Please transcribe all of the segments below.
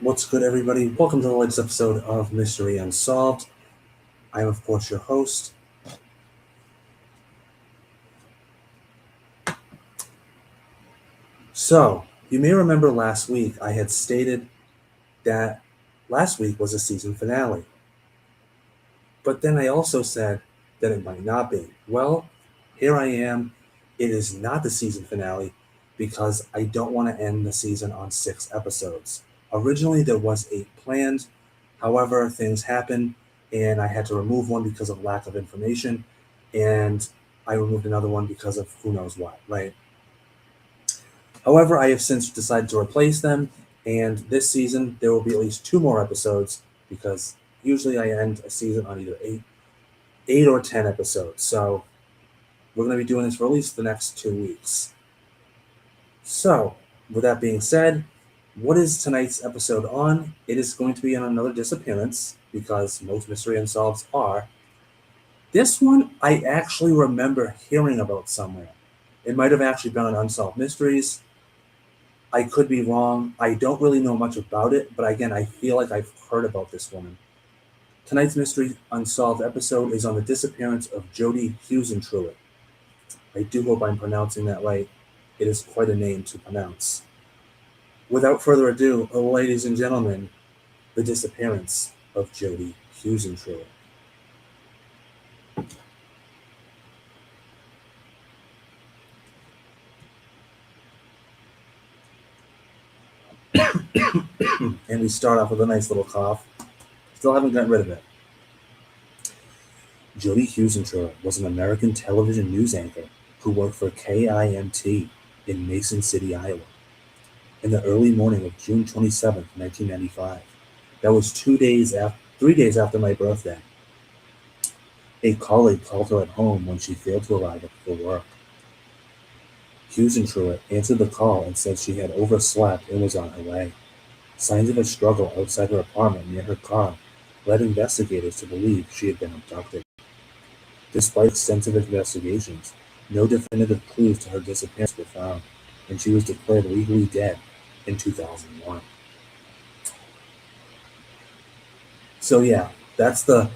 What's good, everybody? Welcome to the latest episode of Mystery Unsolved. I am, of course, your host. So, you may remember last week I had stated that last week was a season finale. But then I also said that it might not be. Well, here I am. It is not the season finale because I don't want to end the season on 6 episodes. Originally, there was 8 planned. However, things happened and I had to remove one because of lack of information. And I removed another one because of who knows what, right? However, I have since decided to replace them. And this season, there will be at least 2 more episodes because usually I end a season on either 8 or 10 episodes. So we're going to be doing this for at least the next 2 weeks. So, with that being said, what is tonight's episode on? It is going to be on another disappearance, because most Mystery Unsolveds are. This one I actually remember hearing about somewhere. It might have actually been on Unsolved Mysteries. I could be wrong. I don't really know much about it, but again, I feel like I've heard about this woman. Tonight's Mystery Unsolved episode is on the disappearance of Jodi Huisentruit. I do hope I'm pronouncing that right. It is quite a name to pronounce. Without further ado, ladies and gentlemen, the disappearance of Jodi Huisentruit. And we start off with a nice little cough. Still haven't gotten rid of it. Jodi Huisentruit was an American television news anchor who worked for KIMT in Mason City, Iowa. In the early morning of June 27, 1995, that was 3 days after my birthday, a colleague called her at home when she failed to arrive for work. Huisentruit answered the call and said she had overslept and was on her way. Signs of a struggle outside her apartment near her car led investigators to believe she had been abducted. Despite extensive investigations, no definitive clues to her disappearance were found, and she was declared legally dead in 2001. So yeah, that's the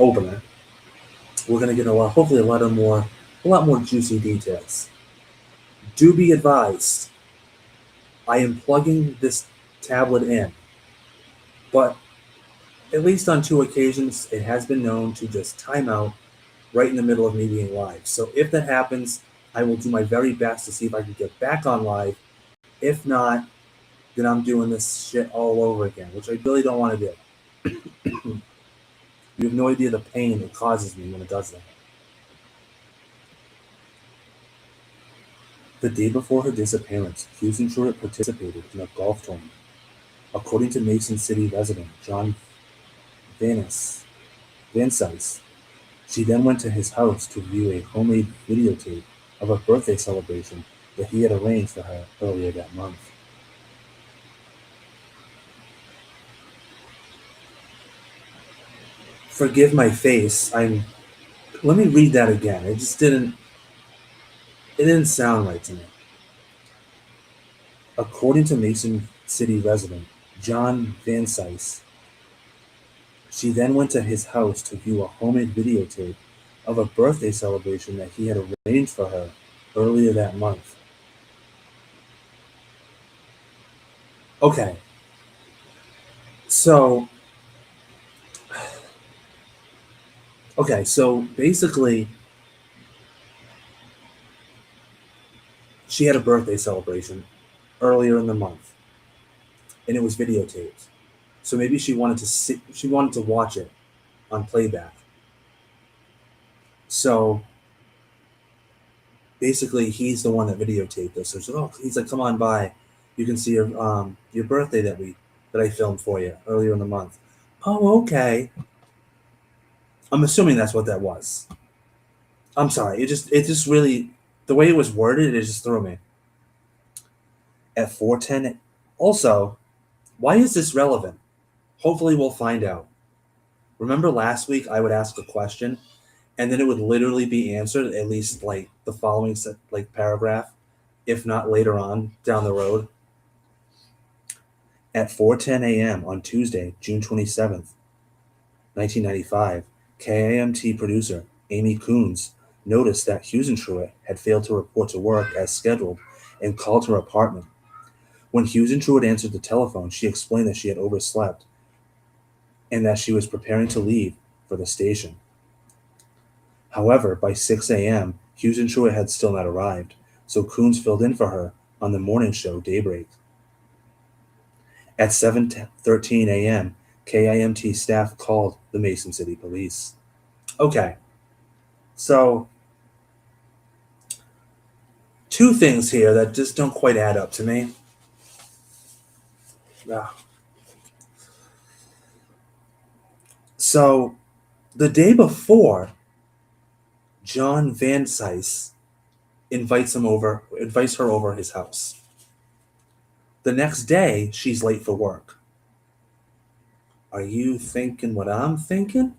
opener. We're gonna get hopefully a lot more juicy details. Do be advised, I am plugging this tablet in, but at least on 2 occasions, it has been known to just time out right in the middle of me being live. So if that happens, I will do my very best to see if I can get back on live. If not, then I'm doing this shit all over again, which I really don't want to do. You have no idea the pain it causes me when it does that. The day before her disappearance, Huisentruit participated in a golf tournament. According to Mason City resident John Van Sice, she then went to his house to view a homemade videotape of a birthday celebration that he had arranged for her earlier that month. Forgive my face. Let me read that again. It didn't sound right to me. According to Mason City resident John Van Sice, she then went to his house to view a homemade videotape of a birthday celebration that he had arranged for her earlier that month. Okay. So basically she had a birthday celebration earlier in the month and it was videotaped. So maybe she wanted to watch it on playback. So basically he's the one that videotaped this. So he's like, come on by. You can see your birthday that I filmed for you earlier in the month. Oh, okay. I'm assuming that's what that was. I'm sorry. It just really, the way it was worded, it just threw me. At 4:10. Also, why is this relevant? Hopefully we'll find out. Remember last week I would ask a question and then it would literally be answered at least like the following paragraph, if not later on down the road. At 4:10 a.m. on Tuesday, June 27th, 1995, KAMT producer Amy Coons noticed that Huisentruit had failed to report to work as scheduled and called her apartment. When Huisentruit answered the telephone, she explained that she had overslept and that she was preparing to leave for the station. However, by 6 a.m., Huisentruit had still not arrived, so Coons filled in for her on the morning show Daybreak. At 7:13 a.m., KIMT staff called the Mason City Police. Okay, so two things here that just don't quite add up to me. Ah. So, the day before, John Van Sice invites her over his house. The next day, she's late for work. Are you thinking what I'm thinking?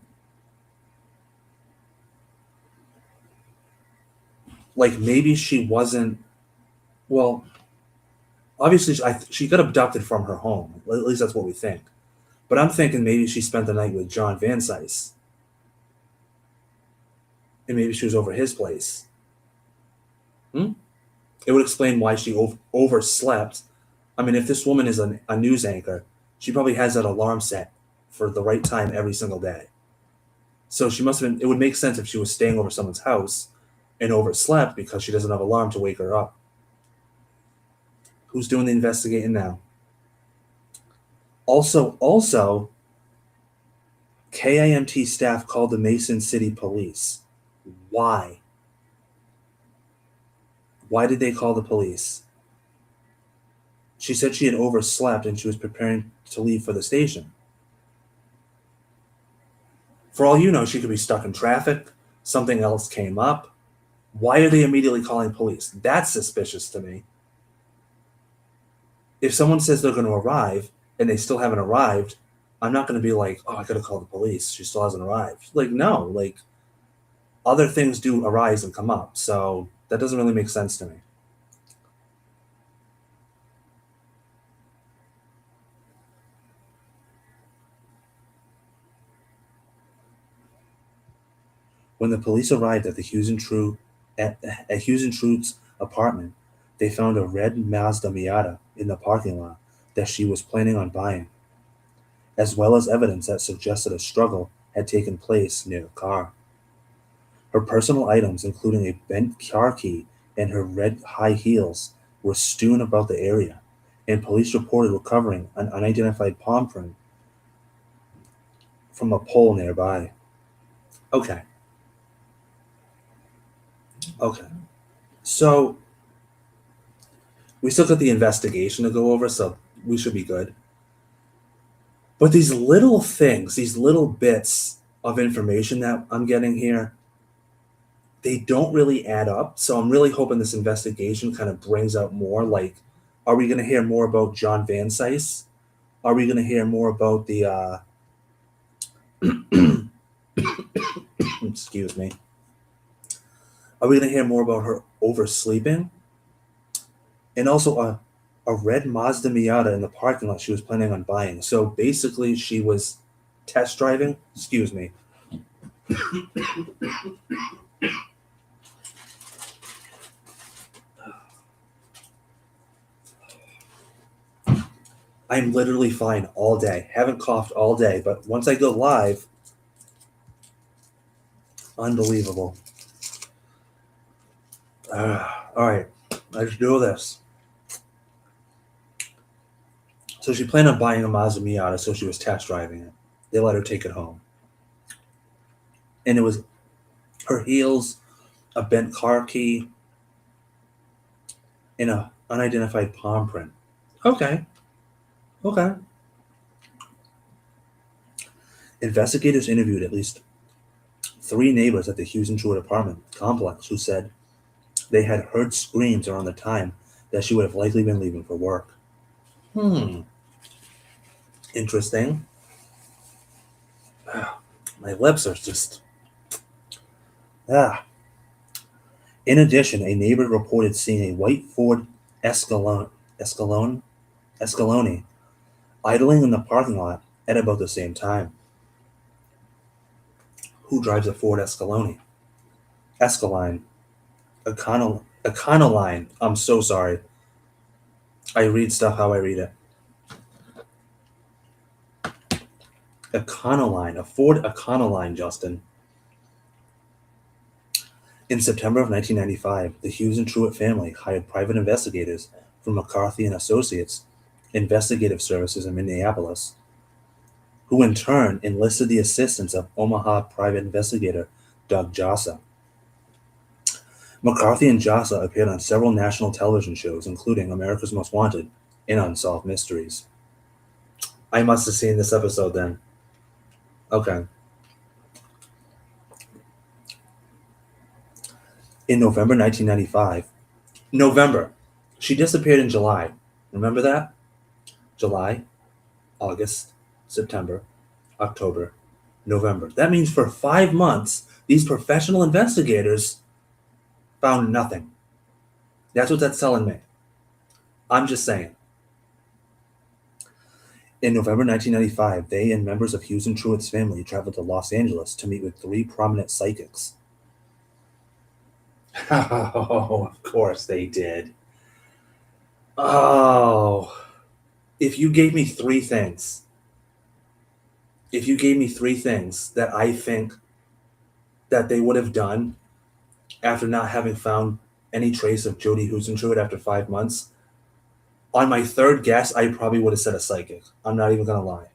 Like maybe she wasn't. Well, obviously she got abducted from her home. At least that's what we think. But I'm thinking maybe she spent the night with John Van Sice, and maybe she was over his place. Hmm? It would explain why she overslept. I mean, if this woman is a news anchor, she probably has that alarm set for the right time every single day. So she must have been. It would make sense if she was staying over someone's house and overslept because she doesn't have an alarm to wake her up. Who's doing the investigating now? Also, KIMT staff called the Mason City Police. Why? Why did they call the police? She said she had overslept and she was preparing to leave for the station. For all you know, she could be stuck in traffic, something else came up. Why are they immediately calling police? That's suspicious to me. If someone says they're going to arrive and they still haven't arrived, I'm not going to be like, oh, I got to call the police. She still hasn't arrived. Like, no, like other things do arise and come up. So that doesn't really make sense to me. When the police arrived at the at Huizentrout's apartment, they found a red Mazda Miata in the parking lot that she was planning on buying, as well as evidence that suggested a struggle had taken place near the car. Her personal items, including a bent car key and her red high heels, were strewn about the area, and police reported recovering an unidentified palm print from a pole nearby. Okay, okay. So we still got the investigation to go over, so we should be good. But these little things, these little bits of information that I'm getting here, they don't really add up. So I'm really hoping this investigation kind of brings out more. Like, are we going to hear more about John Van Sice? Are we going to hear more about the, excuse me, are we going to hear more about her oversleeping? And also a red Mazda Miata in the parking lot she was planning on buying. So basically, she was test driving. Excuse me. I'm literally fine all day. Haven't coughed all day, but once I go live, unbelievable. All right, let's do this. So she planned on buying a Mazda Miata, so she was test driving it. They let her take it home. And it was her heels, a bent car key, and a unidentified palm print. Okay, okay. Investigators interviewed at least three neighbors at the Huisentruit apartment complex who said they had heard screams around the time that she would have likely been leaving for work. Hmm, interesting. My lips are just. Ah. In addition, a neighbor reported seeing a white Ford Escalone, Escalone, Escalone idling in the parking lot at about the same time. Who drives a Ford Escalade? Escaline. Econoline. I'm so sorry. I read stuff how I read it. Econoline. A Ford Econoline, Justin. In September of 1995, the Huisentruit family hired private investigators from McCarthy and Associates Investigative Services in Minneapolis, who in turn enlisted the assistance of Omaha private investigator Doug Jossa. McCarthy and Jossa appeared on several national television shows, including America's Most Wanted and Unsolved Mysteries. I must have seen this episode then. Okay. In November 1995, November, she disappeared in July. Remember that? July, August, September, October, November. That means for 5 months, these professional investigators found nothing. That's what that's telling me. I'm just saying. In November 1995, they and members of Huisentruit's family traveled to Los Angeles to meet with 3 prominent psychics. Oh, of course they did. Oh, if you gave me 3 things, that I think that they would have done after not having found any trace of Jodi Huisentruit after 5 months, on my third guess, I probably would have said a psychic. I'm not even gonna lie.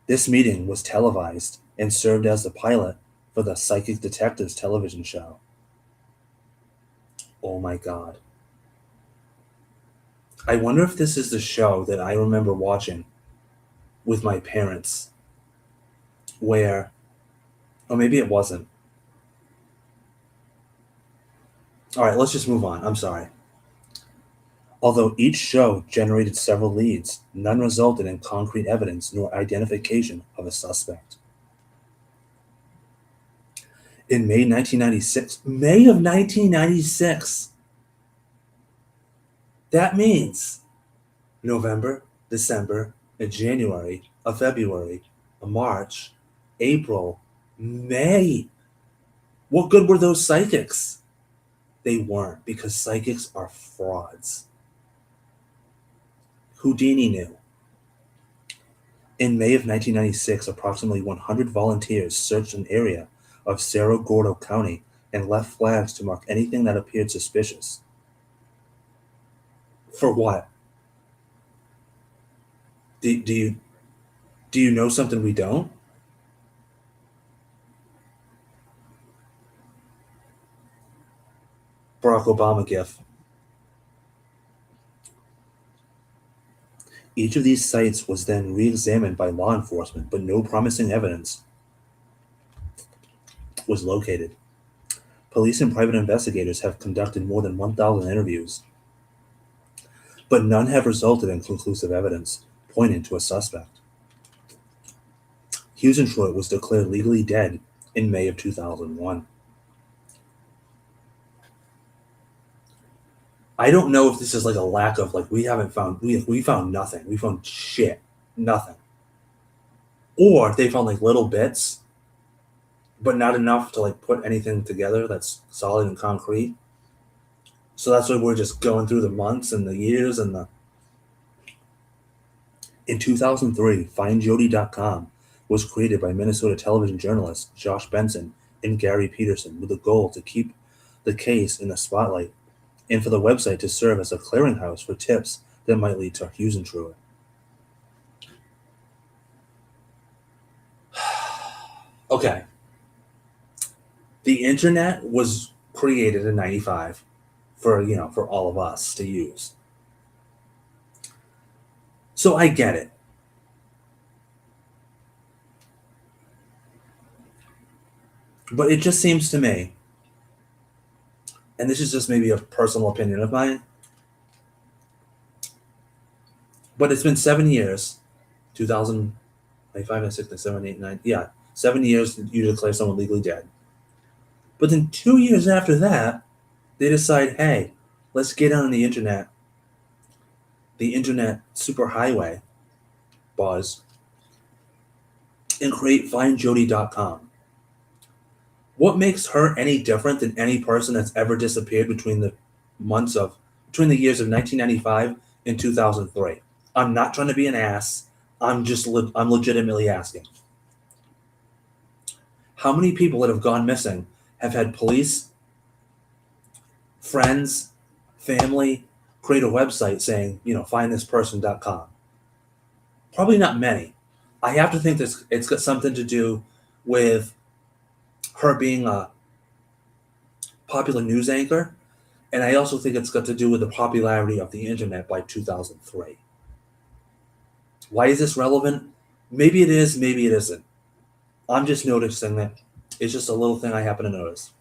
This meeting was televised and served as the pilot for the Psychic Detectives television show. Oh my god. I wonder if this is the show that I remember watching with my parents, where, or maybe it wasn't. All right, let's just move on. I'm sorry. Although each show generated several leads, none resulted in concrete evidence nor identification of a suspect. In May 1996, May of 1996, that means November, December, a January, a February, a March, April, May. What good were those psychics? They weren't, because psychics are frauds. Houdini knew. In May of 1996, approximately 100 volunteers searched an area of Cerro Gordo County and left flags to mark anything that appeared suspicious. For what? Do you know something we don't? Barack Obama gif. Each of these sites was then re-examined by law enforcement, but no promising evidence was located. Police and private investigators have conducted more than 1,000 interviews, but none have resulted in conclusive evidence pointing to a suspect. Huisentruit was declared legally dead in May of 2001. I don't know if this is like a lack of, like, we found nothing. We found shit. Nothing. Or they found like little bits, but not enough to like put anything together that's solid and concrete. So that's why we're just going through the months and the years and the. In 2003, FindJodi.com was created by Minnesota television journalists Josh Benson and Gary Peterson with the goal to keep the case in the spotlight and for the website to serve as a clearinghouse for tips that might lead to Huisentruit. Okay. The internet was created in 95 for all of us to use. So I get it. But it just seems to me, and this is just maybe a personal opinion of mine, but it's been 7 years, 2005, 6, 7, 8, 9, yeah, 7 years you declare someone legally dead. But then 2 years after that, they decide, hey, let's get on the internet the internet superhighway buzz and create findjodi.com. What makes her any different than any person that's ever disappeared between the years of 1995 and 2003? I'm not trying to be an ass. I'm legitimately asking. How many people that have gone missing have had police, friends, family create a website saying, findthisperson.com? Probably not many. I have to think this it's got something to do with her being a popular news anchor, and I also think it's got to do with the popularity of the internet by 2003. Why is this relevant? Maybe it is, maybe it isn't. I'm just noticing that it's just a little thing I happen to notice.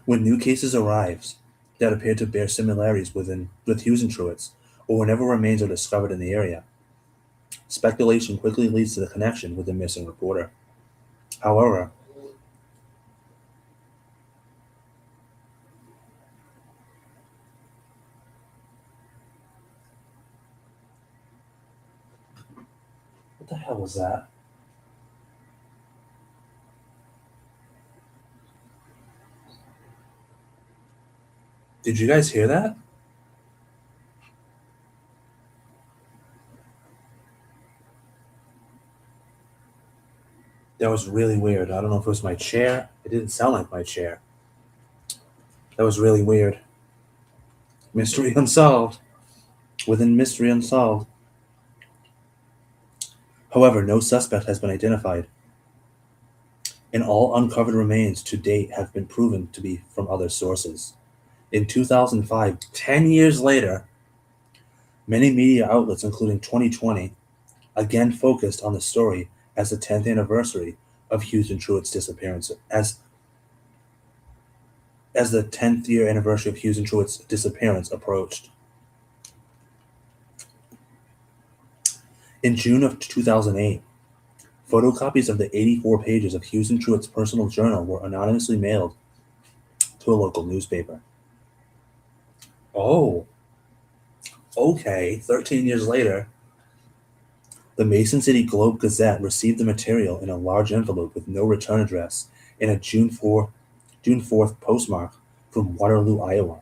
When new cases arise that appear to bear similarities with Huisentruits, or whenever remains are discovered in the area, speculation quickly leads to the connection with the missing reporter. However, what the hell was that? Did you guys hear that? That was really weird. I don't know if it was my chair. It didn't sound like my chair. That was really weird. Mystery unsolved. Within mystery unsolved. However, no suspect has been identified, and all uncovered remains to date have been proven to be from other sources. In 2005, 10 years later, many media outlets, including 2020, again focused on the story as the 10th anniversary of Huisentruit's disappearance, as the 10th year anniversary of Huisentruit's disappearance approached. In June of 2008, photocopies of the 84 pages of Huisentruit's personal journal were anonymously mailed to a local newspaper. Oh, okay. 13 years later, the Mason City Globe Gazette received the material in a large envelope with no return address and a June 4th postmark from Waterloo, Iowa.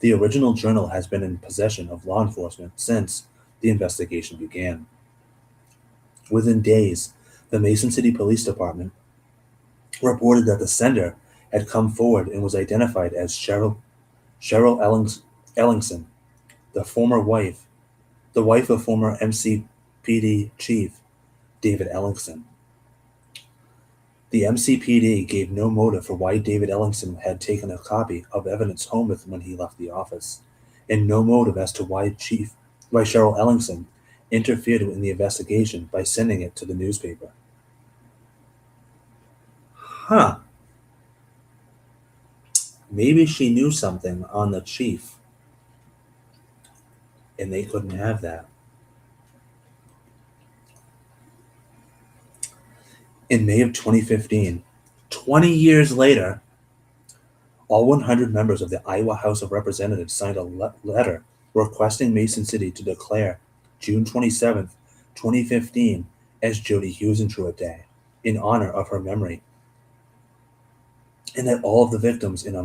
The original journal has been in possession of law enforcement since the investigation began. Within days, the Mason City Police Department reported that the sender had come forward and was identified as Cheryl Ellingson, the wife of former MCPD chief David Ellingson. The MCPD gave no motive for why David Ellingson had taken a copy of evidence home with him when he left the office, and no motive as to why Cheryl Ellingson interfered in the investigation by sending it to the newspaper. Huh. Maybe she knew something on the chief, and they couldn't have that. In May of 2015, 20 years later, all 100 members of the Iowa House of Representatives signed a letter requesting Mason City to declare June 27th, 2015 as Jodi Huisentruit Day in honor of her memory, and that all of the victims in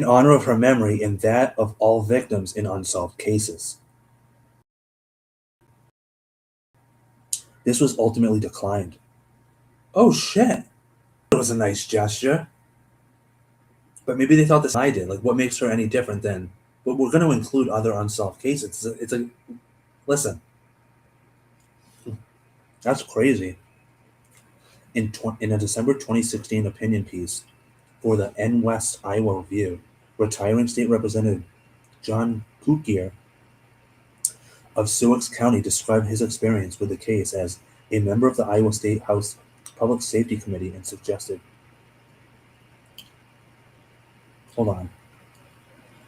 honor of her memory and that of all victims in unsolved cases. This was ultimately declined. Oh shit! It was a nice gesture. But maybe they thought this I did. Like, what makes her any different than? But we're going to include other unsolved cases. Listen, that's crazy. In a December 2016 opinion piece for the N West Iowa Review, retiring state representative John Kutgier of Sioux County described his experience with the case as a member of the Iowa State House Public Safety Committee and suggested, hold on,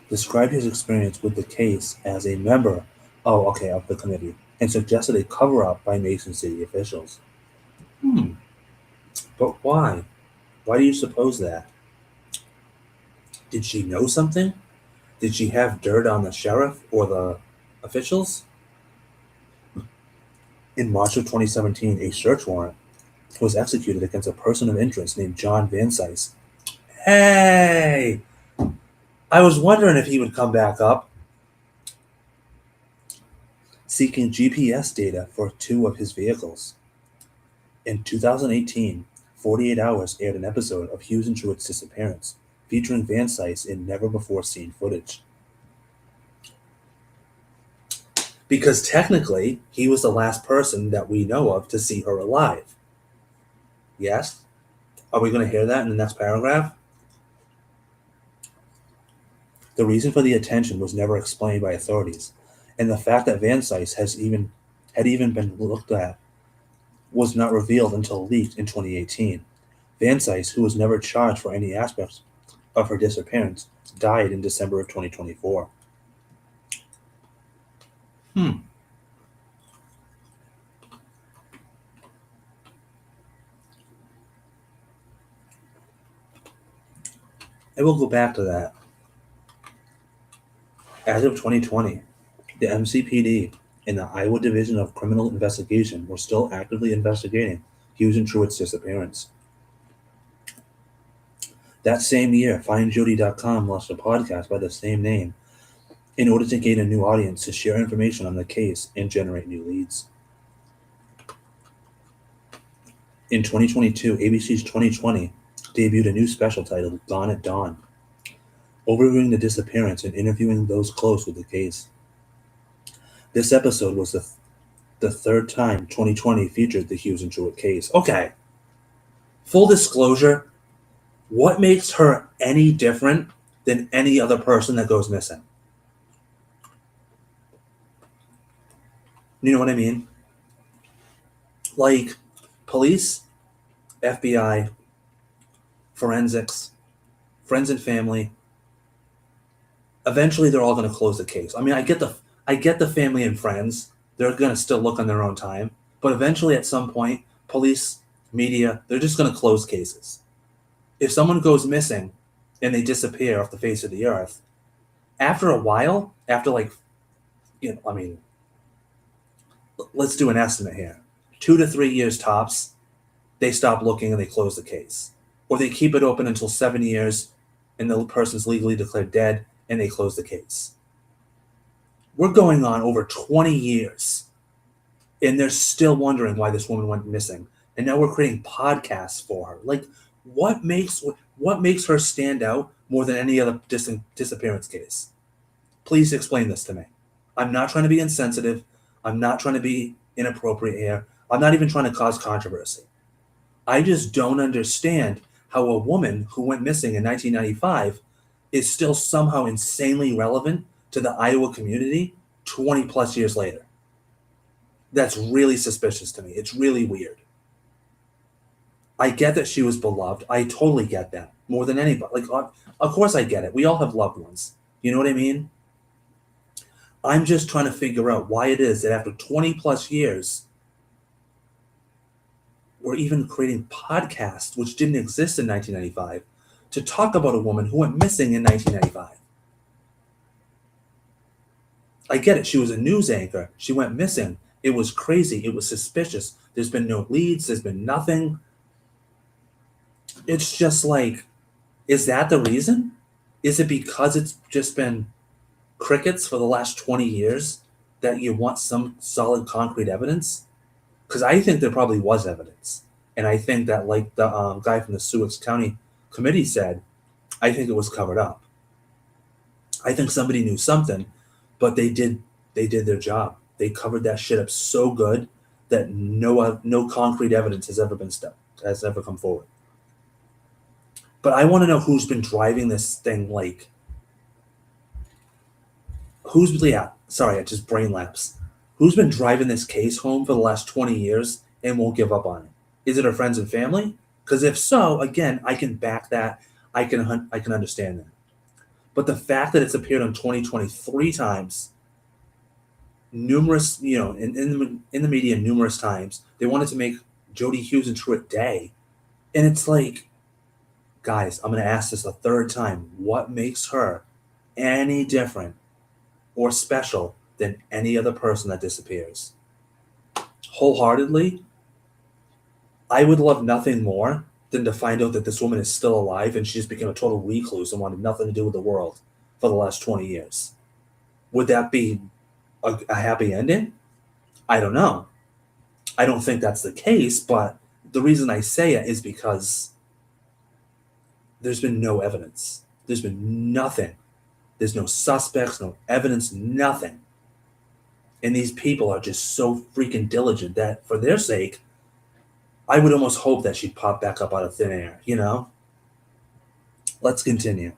described his experience with the case as a member, of the committee, and suggested a cover-up by Mason City officials. Hmm. But why? Why do you suppose that? Did she know something? Did she have dirt on the sheriff or the officials? In March of 2017, a search warrant was executed against a person of interest named John Van Sice. Hey! I was wondering if he would come back up, seeking GPS data for two of his vehicles. In 2018, 48 Hours aired an episode of Huisentruit's Disappearance, featuring Van Sice in never-before-seen footage. Because technically, he was the last person that we know of to see her alive. Yes? Are we going to hear that in the next paragraph? The reason for the attention was never explained by authorities, and the fact that Van Sice had even been looked at was not revealed until leaked in 2018. Van Sice, who was never charged for any aspects of her disappearance, died in December of 2024. Hmm. I will go back to that. As of 2020, the MCPD and the Iowa Division of Criminal Investigation were still actively investigating Huisentruit's disappearance. That same year, FindJodi.com launched a podcast by the same name in order to gain a new audience to share information on the case and generate new leads. In 2022, ABC's 2020 debuted a new special titled Gone at Dawn, overviewing the disappearance and interviewing those close with the case. This episode was the third time 2020 featured the Huisentruit case. Okay, full disclosure, what makes her any different than any other person that goes missing? You know what I mean? Like police, FBI, forensics, friends and family. Eventually, they're all going to close the case. I mean, I get the family and friends. They're going to still look on their own time, but eventually, at some point, police, media, they're just going to close cases. If someone goes missing and they disappear off the face of the earth, after a while, after like, I mean, let's do an estimate here. 2 to 3 years tops, they stop looking and they close the case. Or they keep it open until 7 years and the person's legally declared dead and they close the case. We're going on over 20 years and they're still wondering why this woman went missing. And now we're creating podcasts for her. Like, what makes her stand out more than any other disappearance case? Please explain this to me. I'm not trying to be insensitive. I'm not trying to be inappropriate here. I'm not even trying to cause controversy. I just don't understand how a woman who went missing in 1995 is still somehow insanely relevant to the Iowa community 20 plus years later. That's really suspicious to me. It's really weird. I get that she was beloved. I totally get that more than anybody. Like, of course I get it. We all have loved ones. You know what I mean? I'm just trying to figure out why it is that after 20 plus years, we're even creating podcasts, which didn't exist in 1995, to talk about a woman who went missing in 1995. I get it. She was a news anchor. She went missing. It was crazy. It was suspicious. There's been no leads. There's been nothing. It's just like, is that the reason? Is it because it's just been crickets for the last 20 years that you want some solid concrete evidence? Because I think there probably was evidence. And I think that, like the guy from the Sioux County committee said, I think it was covered up. I think somebody knew something, but they did their job. They covered that shit up so good that no concrete evidence has ever come forward. But I want to know who's been driving this thing. Like, sorry, I just brain lapse. Who's been driving this case home for the last 20 years and won't give up on it? Is it her friends and family? Because if so, again, I can back that. I can understand that. But the fact that it's appeared on 2023 times, numerous, in the media numerous times, they wanted to make Jodi Huisentruit Day. And it's like, guys, I'm going to ask this a third time. What makes her any different or special than any other person that disappears? Wholeheartedly, I would love nothing more than to find out that this woman is still alive and she just became a total recluse and wanted nothing to do with the world for the last 20 years. Would that be a happy ending? I don't know. I don't think that's the case, but the reason I say it is because there's been no evidence. There's been nothing. There's no suspects, no evidence, nothing. And these people are just so freaking diligent that for their sake, I would almost hope that she'd pop back up out of thin air, you know? Let's continue.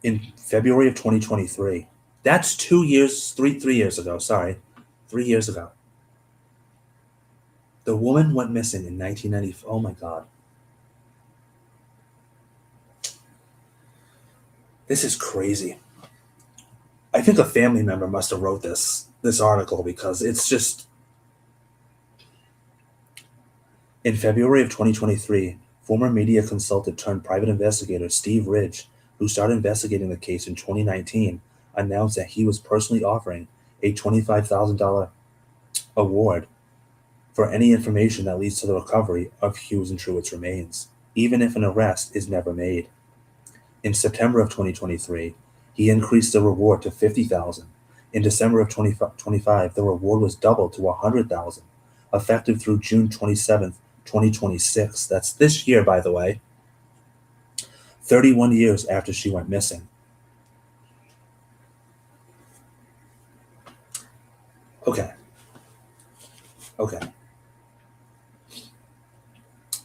In February of 2023, that's 2 years, three years ago, sorry, 3 years ago. The woman went missing in 1990. Oh my God. This is crazy. I think a family member must have wrote this article because it's just in February of 2023, former media consultant turned private investigator Steve Ridge, who started investigating the case in 2019, announced that he was personally offering a $25,000 award for any information that leads to the recovery of Huisentruit's remains, even if an arrest is never made. In September of 2023, he increased the reward to $50,000. In December of 2025, the reward was doubled to $100,000, effective through June 27th, 2026. That's this year, by the way. 31 years after she went missing. Okay.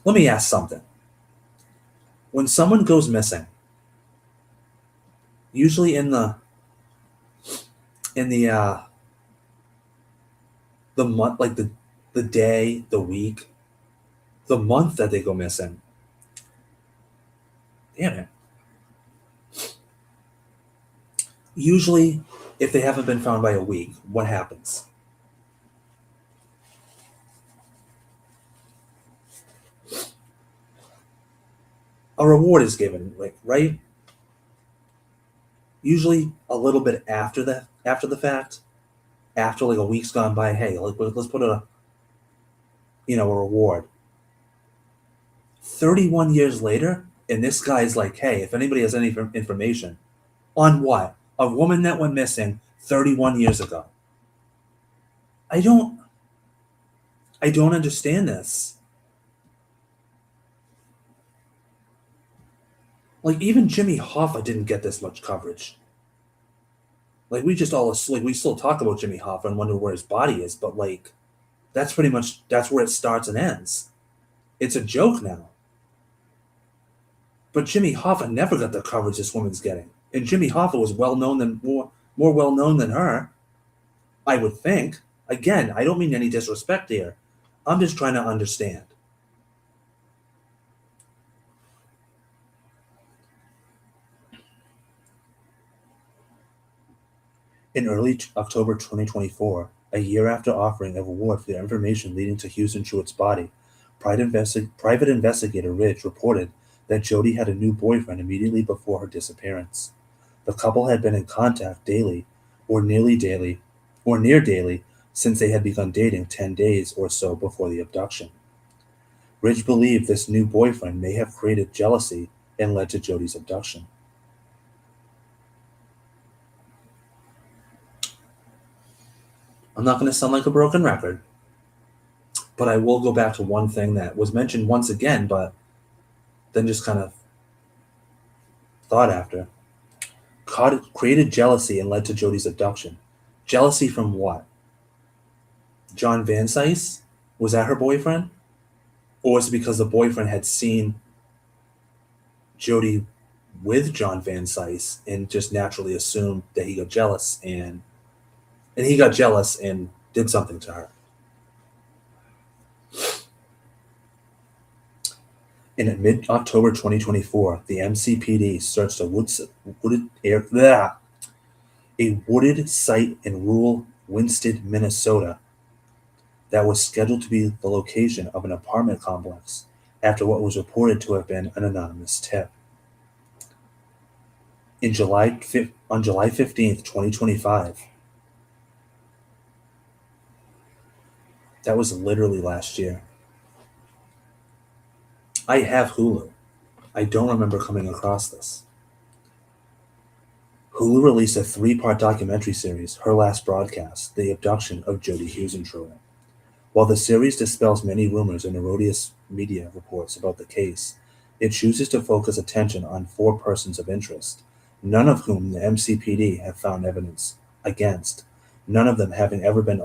Let me ask something. When someone goes missing, usually in the month, like the day, the week, the month that they go missing. Damn it. Usually, if they haven't been found by a week, what happens? A reward is given, like, right? Usually a little bit after the fact, after like a week's gone by. Hey, let's put a reward. 31 years later, and this guy's like, hey, if anybody has any information on what a woman that went missing 31 years ago. I don't understand this. Like, even Jimmy Hoffa didn't get this much coverage. Like, we still talk about Jimmy Hoffa and wonder where his body is, but like, that's where it starts and ends. It's a joke now. But Jimmy Hoffa never got the coverage this woman's getting, and Jimmy Hoffa was more well known than her. I would think. Again, I don't mean any disrespect here. I'm just trying to understand. In early October 2024, a year after offering a reward for the information leading to Huisentruit's body, private investigator Ridge reported that Jodi had a new boyfriend immediately before her disappearance. The couple had been in contact daily, or nearly daily, or near daily, since they had begun dating 10 days or so before the abduction. Ridge believed this new boyfriend may have created jealousy and led to Jodi's abduction. I'm not going to sound like a broken record, but I will go back to one thing that was mentioned once again, but then just kind of thought after. Created jealousy and led to Jodi's abduction. Jealousy from what? John Van Sice? Was that her boyfriend? Or was it because the boyfriend had seen Jodi with John Van Sice and just naturally assumed that he got jealous and did something to her? In mid-October 2024, the MCPD searched a wooded site in rural Winsted, Minnesota, that was scheduled to be the location of an apartment complex after what was reported to have been an anonymous tip. On July 15th, 2025, that was literally last year. I have Hulu. I don't remember coming across this. Hulu released a three-part documentary series, Her Last Broadcast, The Abduction of Jodi Huisentruit. While the series dispels many rumors and erroneous media reports about the case, it chooses to focus attention on four persons of interest, none of whom the MCPD have found evidence against, none of them having ever been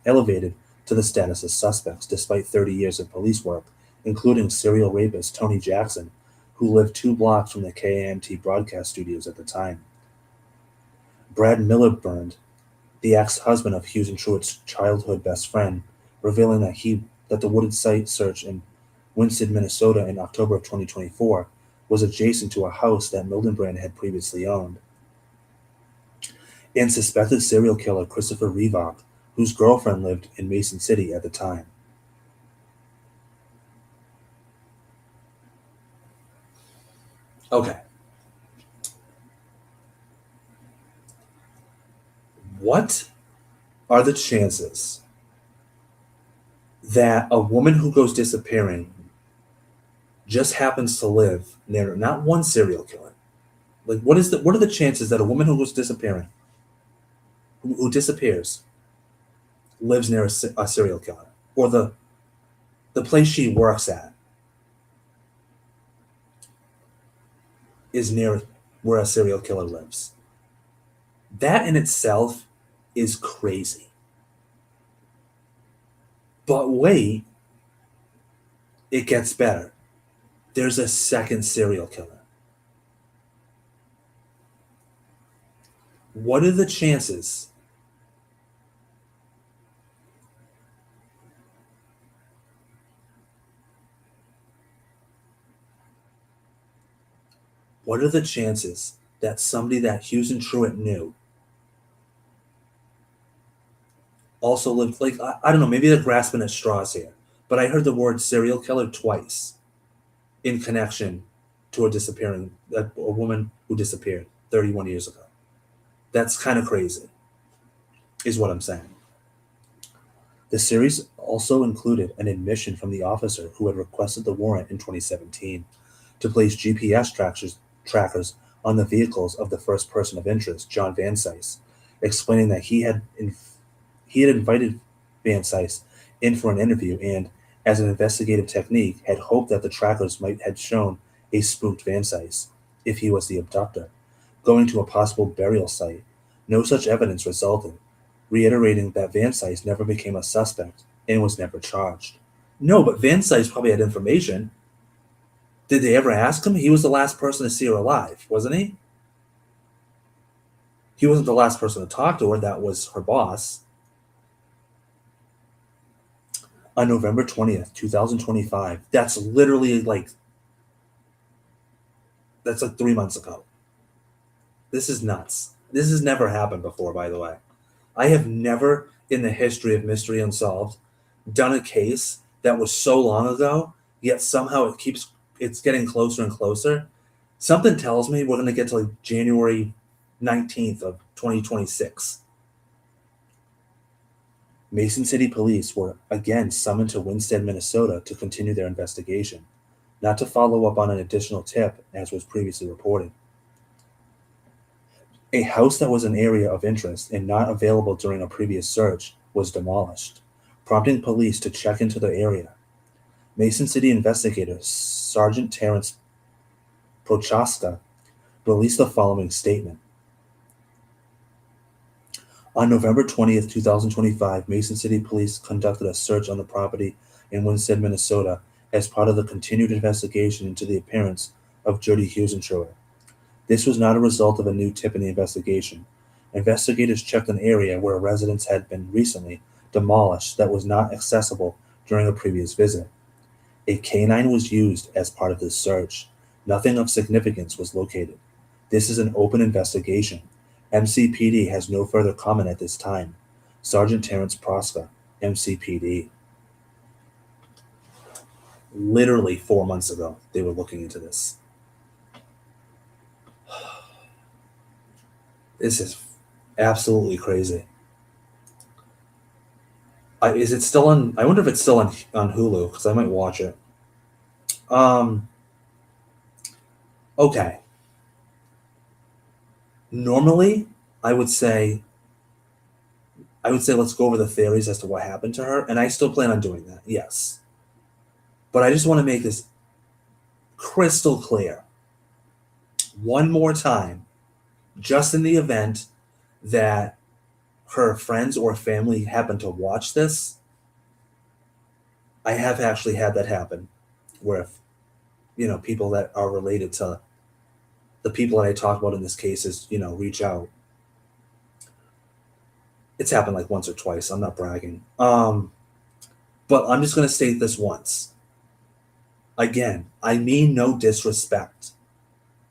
elevated to the status of suspects despite 30 years of police work, including serial rapist Tony Jackson, who lived 2 blocks from the KAMT broadcast studios at the time. Brad Miliband, the ex-husband of Huisentruit's childhood best friend, revealing that the wooded site search in Winston, Minnesota in October of 2024 was adjacent to a house that Mildenbrand had previously owned. And suspected serial killer Christopher Revock, whose girlfriend lived in Mason City at the time. Okay. What are the chances that a woman who goes disappearing just happens to live near not one serial killer? Like, what are the chances that a woman who goes disappearing, who disappears, lives near a serial killer, or the place she works at is near where a serial killer lives? That in itself is crazy. But wait, it gets better. There's a second serial killer. What are the chances that somebody that Huisentruit knew also lived, like, I don't know, maybe they're grasping at straws here, but I heard the word serial killer twice in connection to a woman who disappeared 31 years ago. That's kind of crazy, is what I'm saying. The series also included an admission from the officer who had requested the warrant in 2017 to place GPS trackers on the vehicles of the first person of interest, John Van Cise, explaining that he had invited Van Cise in for an interview and, as an investigative technique, had hoped that the trackers might have shown a spooked Van Cise, if he was the abductor, going to a possible burial site. No such evidence resulted, reiterating that Van Cise never became a suspect and was never charged. No, but Van Cise probably had information. Did they ever ask him? He was the last person to see her alive, wasn't he? He wasn't the last person to talk to her. That was her boss. On November 20th, 2025, that's like 3 months ago. This is nuts. This has never happened before, by the way. I have never, in the history of Mystery Unsolved, done a case that was so long ago, yet somehow it's getting closer and closer. Something tells me we're going to get to like January 19th of 2026. Mason City police were again summoned to Winston, Minnesota to continue their investigation, not to follow up on an additional tip, as was previously reported. A house that was an area of interest and not available during a previous search was demolished, prompting police to check into the area. Mason City investigator Sergeant Terrence Prochaska released the following statement. On November 20th, 2025, Mason City Police conducted a search on the property in Winston, Minnesota, as part of the continued investigation into the appearance of Jodi Huisentruit. This was not a result of a new tip in the investigation. Investigators checked an area where a residence had been recently demolished that was not accessible during a previous visit. A canine was used as part of this search. Nothing of significance was located. This is an open investigation. MCPD has no further comment at this time. Sergeant Terrence Proska MCPD. Literally 4 months ago, they were looking into this. This is absolutely crazy. Is it still on? I wonder if it's still on Hulu, because I might watch it. Um. Okay. Normally, I would say let's go over the theories as to what happened to her, and I still plan on doing that. Yes, but I just want to make this crystal clear one more time, just in the event that her friends or family happen to watch this. I have actually had that happen, where if people that are related to the people that I talk about in this case reach out. It's happened like once or twice. I'm not bragging. But I'm just going to state this once. Again, I mean no disrespect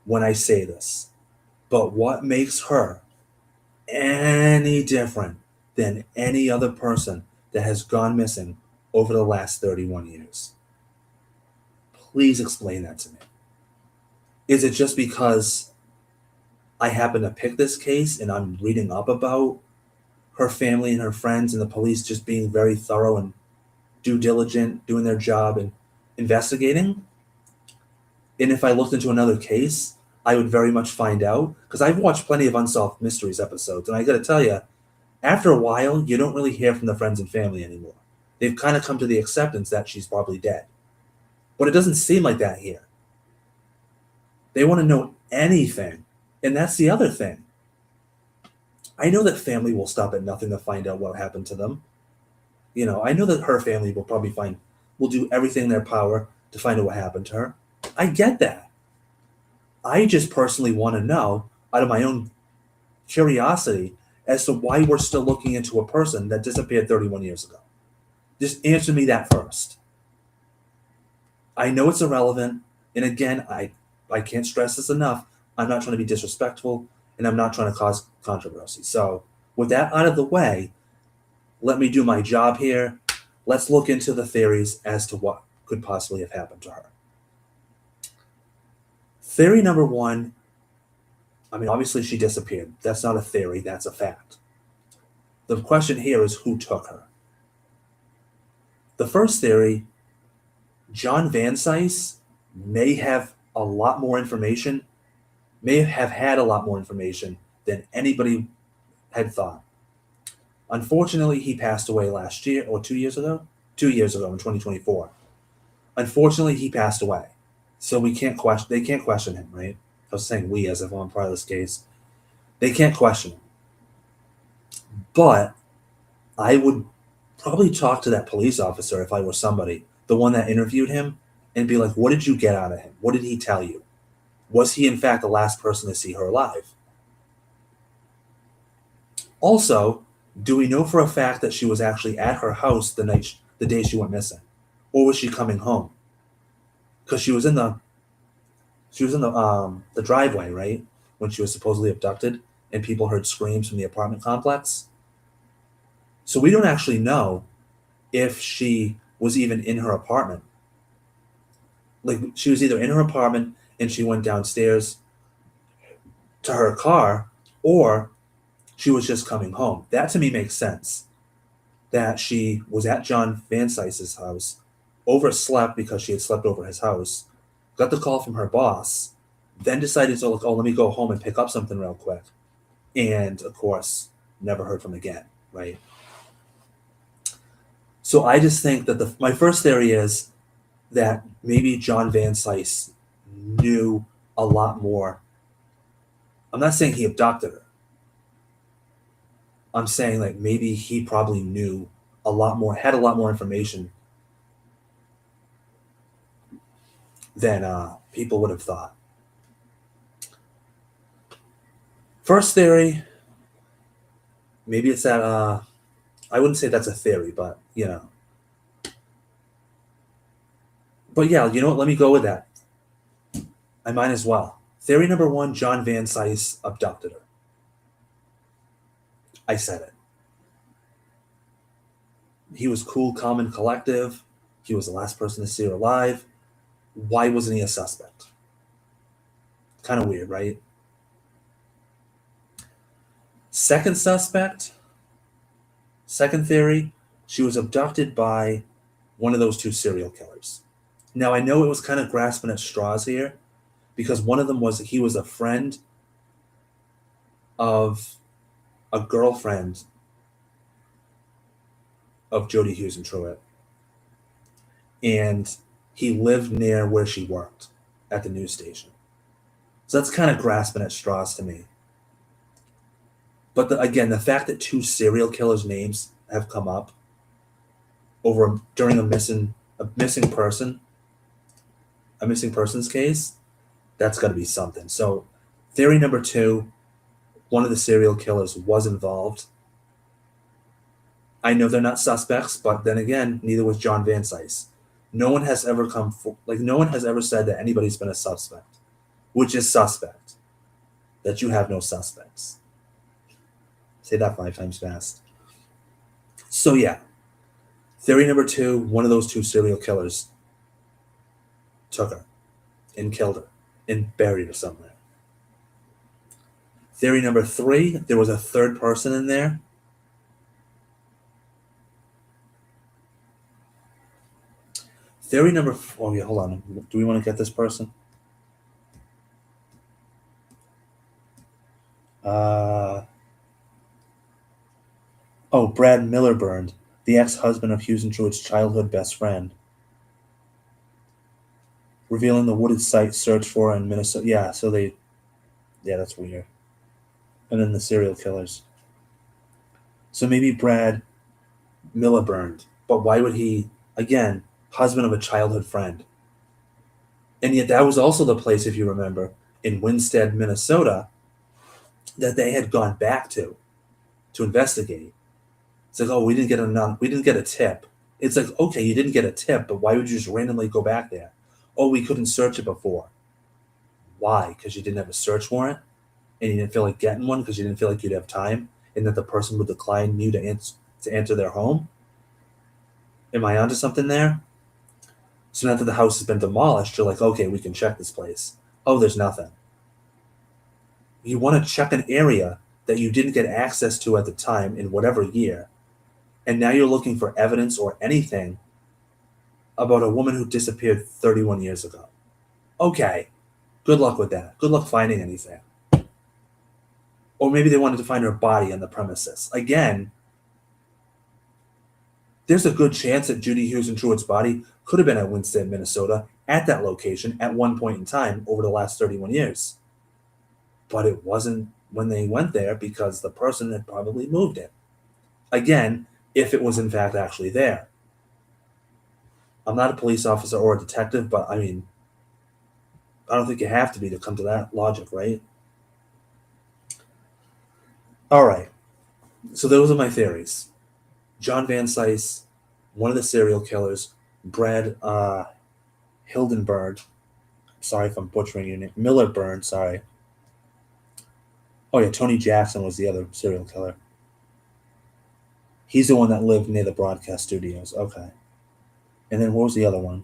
when I say this, but what makes her any different than any other person that has gone missing over the last 31 years? Please explain that to me. Is it just because I happen to pick this case and I'm reading up about her family and her friends and the police just being very thorough and due diligent, doing their job and investigating? And if I looked into another case, I would very much find out, because I've watched plenty of Unsolved Mysteries episodes, and I got to tell you, after a while, you don't really hear from the friends and family anymore. They've kind of come to the acceptance that she's probably dead. But it doesn't seem like that here. They want to know anything. And that's the other thing. I know that family will stop at nothing to find out what happened to them. I know that her family will do everything in their power to find out what happened to her. I get that. I just personally want to know, out of my own curiosity, as to why we're still looking into a person that disappeared 31 years ago. Just answer me that first. I know it's irrelevant, and again, I can't stress this enough. I'm not trying to be disrespectful, and I'm not trying to cause controversy. So, with that out of the way, let me do my job here. Let's look into the theories as to what could possibly have happened to her. Theory number one, obviously she disappeared. That's not a theory, that's a fact. The question here is who took her? The first theory, John Van Cise may have a lot more information, may have had a lot more information than anybody had thought. Unfortunately, he passed away last year, or 2 years ago? 2 years ago in 2024. Unfortunately, he passed away. So they can't question him, right? I was saying we as if I'm part of this case. They can't question him. But I would probably talk to that police officer if I were somebody, the one that interviewed him, and be like, what did you get out of him? What did he tell you? Was he, in fact, the last person to see her alive? Also, do we know for a fact that she was actually at her house the day she went missing? Or was she coming home? Because she was in the driveway, right? When she was supposedly abducted and people heard screams from the apartment complex. So we don't actually know if she was even in her apartment. Like, she was either in her apartment and she went downstairs to her car, or she was just coming home. That to me makes sense. That she was at John Van Cise's house, overslept because she had slept over his house, got the call from her boss, then decided to let me go home and pick up something real quick. And of course, never heard from again, right? So I just think that my first theory is that maybe John Van Cise knew a lot more. I'm not saying he abducted her. I'm saying like maybe he probably knew a lot more, had a lot more information than people would have thought. First theory, maybe it's that I wouldn't say that's a theory, but But yeah, you know what? Let me go with that. I might as well. Theory number one, John Van Cise abducted her. I said it. He was cool, calm, and collective. He was the last person to see her alive. Why wasn't he a suspect? Kind of weird, right? Second suspect, second theory, she was abducted by one of those two serial killers. Now, I know it was kind of grasping at straws here because one of them was he was a friend of a girlfriend of Jodi Huisentruit, and he lived near where she worked at the news station. So that's kind of grasping at straws to me. But again, the fact that two serial killers' names have come up over during a missing persons case, that's got to be something. So, theory number two, one of the serial killers was involved. I know they're not suspects, but then again, neither was John Van Cise. No one has ever no one has ever said that anybody's been a suspect, which is suspect. That you have no suspects. Say that 5 times fast. So yeah, theory number two, one of those two serial killers took her and killed her and buried her somewhere. Theory number three, there was a third person in there. Theory number four, oh yeah, hold on. Do we want to get this person? Brad Millerburn, the ex-husband of Huisentruit's childhood best friend. Revealing the wooded site searched for in Minnesota. Yeah, that's weird. And then the serial killers. So maybe Brad Millerburn, but why would he, again, husband of a childhood friend? And yet that was also the place, if you remember, in Winstead, Minnesota, that they had gone back to investigate. It's like, oh, we didn't get a tip. It's like, okay, you didn't get a tip, but why would you just randomly go back there? Oh, we couldn't search it before. Why? Because you didn't have a search warrant, and you didn't feel like getting one because you didn't feel like you'd have time, and that the person would decline you to enter their home. Am I onto something there? So now that the house has been demolished, you're like, okay, we can check this place. Oh, there's nothing. You want to check an area that you didn't get access to at the time in whatever year, and now you're looking for evidence or anything about a woman who disappeared 31 years ago. Okay, good luck with that. Good luck finding anything. Or maybe they wanted to find her body on the premises. Again, there's a good chance that Jodi Huisentruit's body could have been at Winstead, Minnesota, at that location at one point in time over the last 31 years. But it wasn't when they went there because the person had probably moved it. Again, if it was in fact actually there. I'm not a police officer or a detective, but I mean, I don't think you have to be to come to that logic, right? All right. So those are my theories. John Van Cise, one of the serial killers, Brad Hildenberg. Sorry if I'm butchering your name. Millerburn, sorry. Oh yeah, Tony Jackson was the other serial killer. He's the one that lived near the broadcast studios. Okay. And then what was the other one?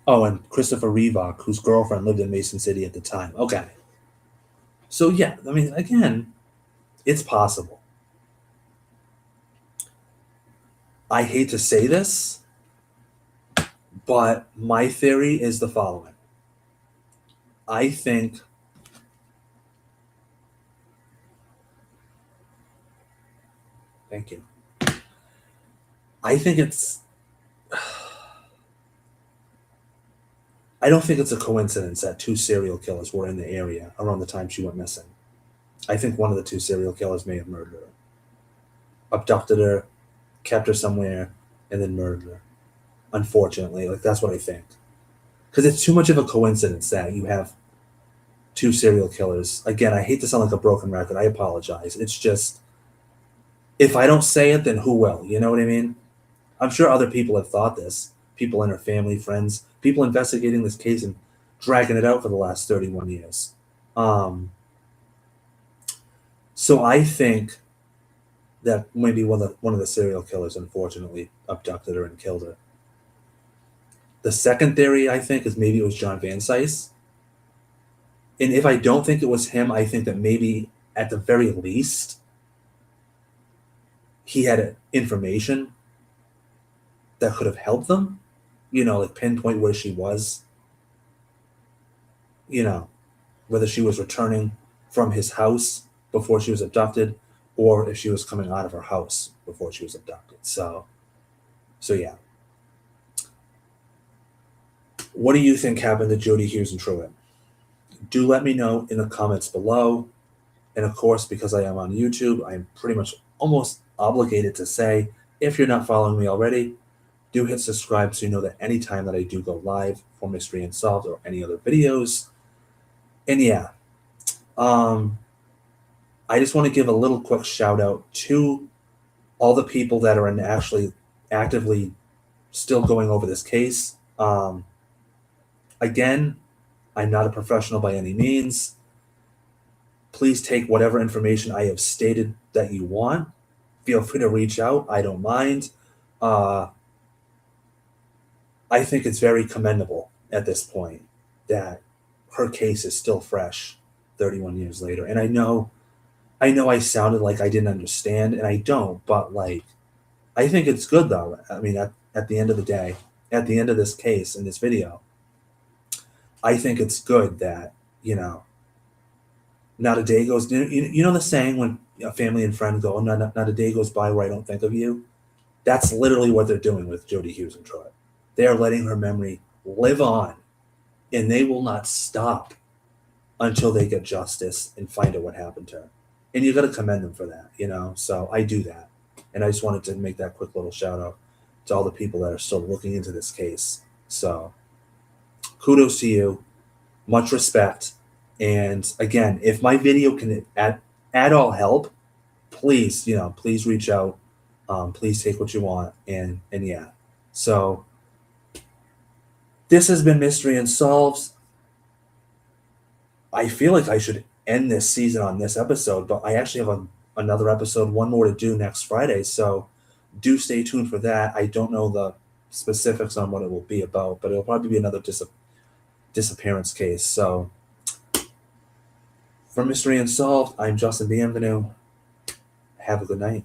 Oh, and Christopher Reebok, whose girlfriend lived in Mason City at the time. Okay. So yeah, I mean, again, it's possible. I hate to say this, but my theory is the following. I think thank you. I think it's I don't think it's a coincidence that two serial killers were in the area around the time she went missing. I think one of the two serial killers may have murdered her, abducted her, kept her somewhere, and then murdered her. Unfortunately, like that's what I think. Because it's too much of a coincidence that you have two serial killers. Again, I hate to sound like a broken record. I apologize. It's just, if I don't say it, then who will? You know what I mean? I'm sure other people have thought this. People in her family, friends, people investigating this case and dragging it out for the last 31 years. Um, so I think that maybe one of the serial killers unfortunately abducted her and killed her. The second theory I think is maybe it was John Van Sice. And if I don't think it was him, I think that maybe at the very least he had information that could have helped them, like pinpoint where she was, you know, whether she was returning from his house before she was abducted or if she was coming out of her house before she was abducted. So yeah. What do you think happened to Jodi Huisentruit? Do let me know in the comments below. And of course, because I am on YouTube, I'm pretty much almost obligated to say, if you're not following me already, do hit subscribe so you know that anytime that I do go live for Mystery Unsolved or any other videos. And yeah, um, I just want to give a little quick shout out to all the people that are actually actively still going over this case. Again, I'm not a professional by any means. Please take whatever information I have stated that you want. Feel free to reach out. I don't mind. Uh, I think it's very commendable at this point that her case is still fresh 31 years later. And I know I sounded like I didn't understand, and I don't, but like, I think it's good though. I mean, at the end of the day, at the end of this case in this video, I think it's good that, not a day goes, the saying when a family and friends go, oh, not a day goes by where I don't think of you? That's literally what they're doing with Jodi Huisentruit. They are letting her memory live on, and they will not stop until they get justice and find out what happened to her. And you got to commend them for that. So I do that. And I just wanted to make that quick little shout out to all the people that are still looking into this case. So kudos to you. Much respect. And again, if my video can at all help, please, please reach out. Please take what you want. And yeah. So this has been Mystery Unsolved. I feel like I should end this season on this episode, but I actually have another episode, one more to do next Friday. So do stay tuned for that. I don't know the specifics on what it will be about, but it'll probably be another disappearance case. So for Mystery Unsolved, I'm Justin Bienvenue. Have a good night.